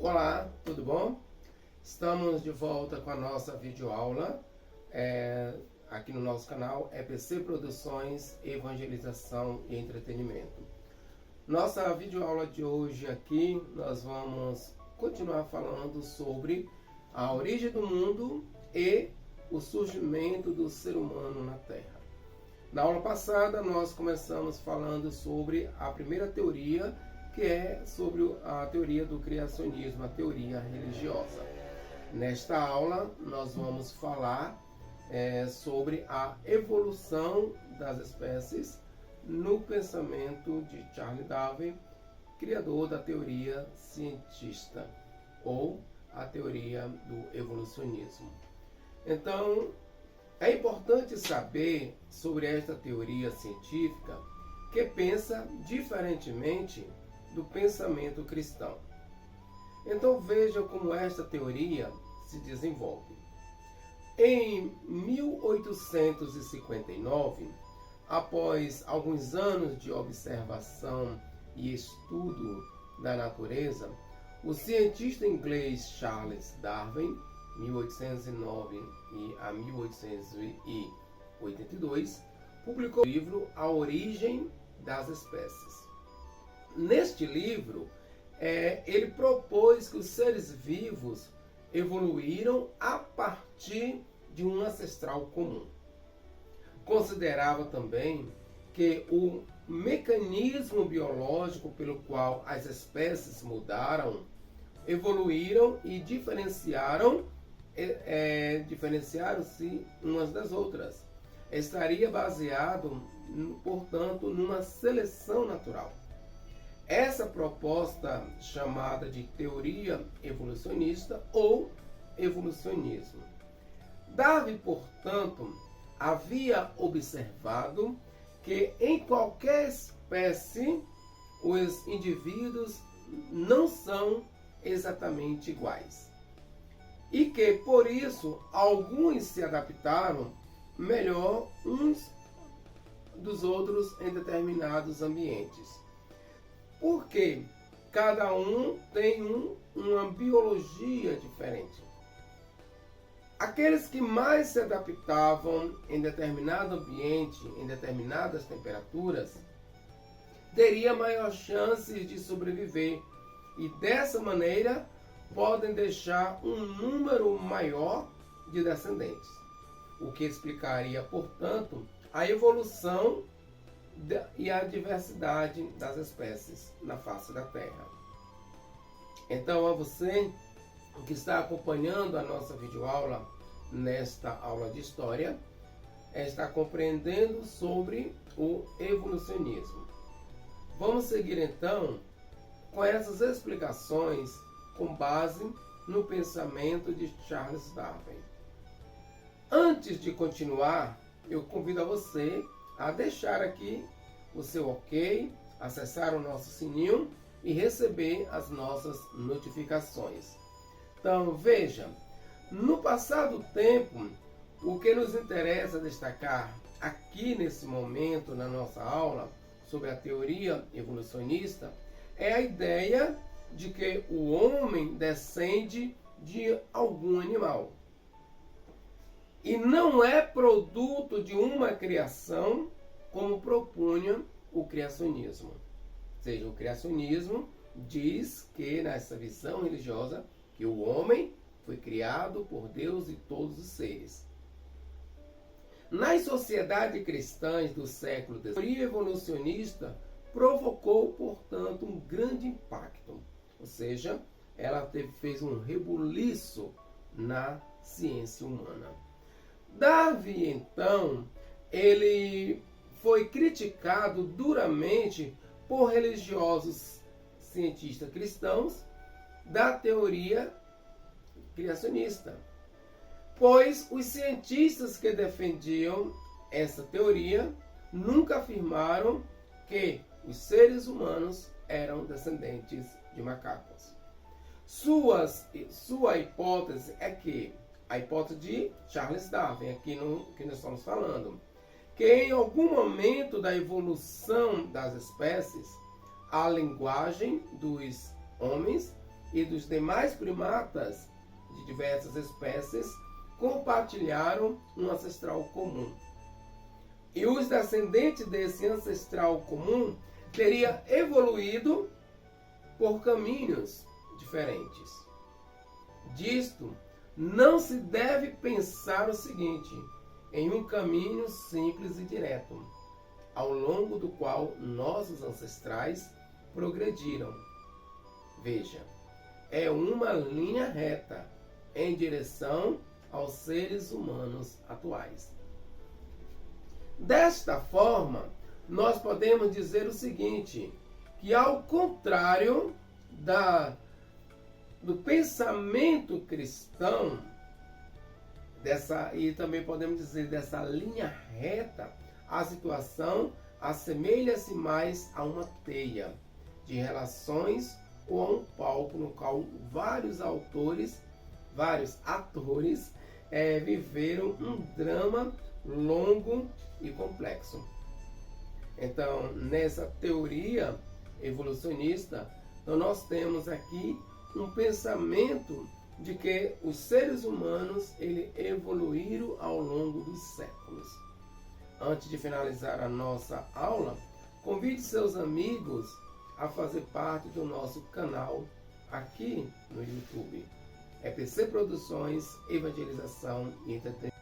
Olá, tudo bom? Estamos de volta com a nossa videoaula aqui no nosso canal EPC Produções, Evangelização e Entretenimento. Nossa videoaula de hoje aqui, nós vamos continuar falando sobre a origem do mundo e o surgimento do ser humano na Terra. Na aula passada, nós começamos falando sobre a primeira teoria, que é sobre a teoria do criacionismo, a teoria religiosa. Nesta aula, nós vamos falar sobre a evolução das espécies no pensamento de Charles Darwin, criador da teoria cientista, ou a teoria do evolucionismo. Então, é importante saber sobre esta teoria científica que pensa diferentemente do pensamento cristão. Então veja como esta teoria se desenvolve. Em 1859, após alguns anos de observação e estudo da natureza, o cientista inglês Charles Darwin, 1809 a 1882, publicou o livro A Origem das Espécies. Neste livro, ele propôs que os seres vivos evoluíram a partir de um ancestral comum. Considerava também que o mecanismo biológico pelo qual as espécies mudaram, evoluíram e diferenciaram-se umas das outras. Estaria baseado, portanto, numa seleção natural. Essa proposta chamada de teoria evolucionista ou evolucionismo. Darwin, portanto, havia observado que em qualquer espécie os indivíduos não são exatamente iguais. E que, por isso, alguns se adaptaram melhor uns dos outros em determinados ambientes. Porque cada um tem uma biologia diferente. Aqueles que mais se adaptavam em determinado ambiente, em determinadas temperaturas, teriam maior chances de sobreviver e dessa maneira podem deixar um número maior de descendentes, o que explicaria, portanto, a evolução e a diversidade das espécies na face da Terra. Então, a você que está acompanhando a nossa videoaula nesta aula de história, está compreendendo sobre o evolucionismo. Vamos seguir então com essas explicações com base no pensamento de Charles Darwin. Antes de continuar, eu convido a você a deixar aqui o seu ok, acessar o nosso sininho e receber as nossas notificações. Então, veja, no passado tempo, o que nos interessa destacar aqui nesse momento na nossa aula sobre a teoria evolucionista é a ideia de que o homem descende de algum animal. E não é produto de uma criação como propunha o criacionismo. Ou seja, o criacionismo diz que nessa visão religiosa que o homem foi criado por Deus e todos os seres. Nas sociedades cristãs do século XIX, a teoria evolucionista provocou, portanto, um grande impacto. Ou seja, ela fez um rebuliço na ciência humana. Darwin, então, ele foi criticado duramente por religiosos cientistas cristãos da teoria criacionista, pois os cientistas que defendiam essa teoria nunca afirmaram que os seres humanos eram descendentes de macacos. Sua hipótese é que, a hipótese de Charles Darwin, aqui no que nós estamos falando, que em algum momento da evolução das espécies, a linguagem dos homens e dos demais primatas de diversas espécies compartilharam um ancestral comum. E os descendentes desse ancestral comum teriam evoluído por caminhos diferentes. Disto, não se deve pensar o seguinte, em um caminho simples e direto, ao longo do qual nossos ancestrais progrediram. Veja, é uma linha reta em direção aos seres humanos atuais. Desta forma, nós podemos dizer o seguinte, que ao contrário do pensamento cristão, e também podemos dizer dessa linha reta, a situação assemelha-se mais a uma teia de relações ou a um palco no qual vários atores viveram um drama longo e complexo. Então, nessa teoria evolucionista, então nós temos aqui um pensamento de que os seres humanos evoluíram ao longo dos séculos. Antes de finalizar a nossa aula, convide seus amigos a fazer parte do nosso canal aqui no YouTube. EPC Produções, Evangelização e Entretenimento.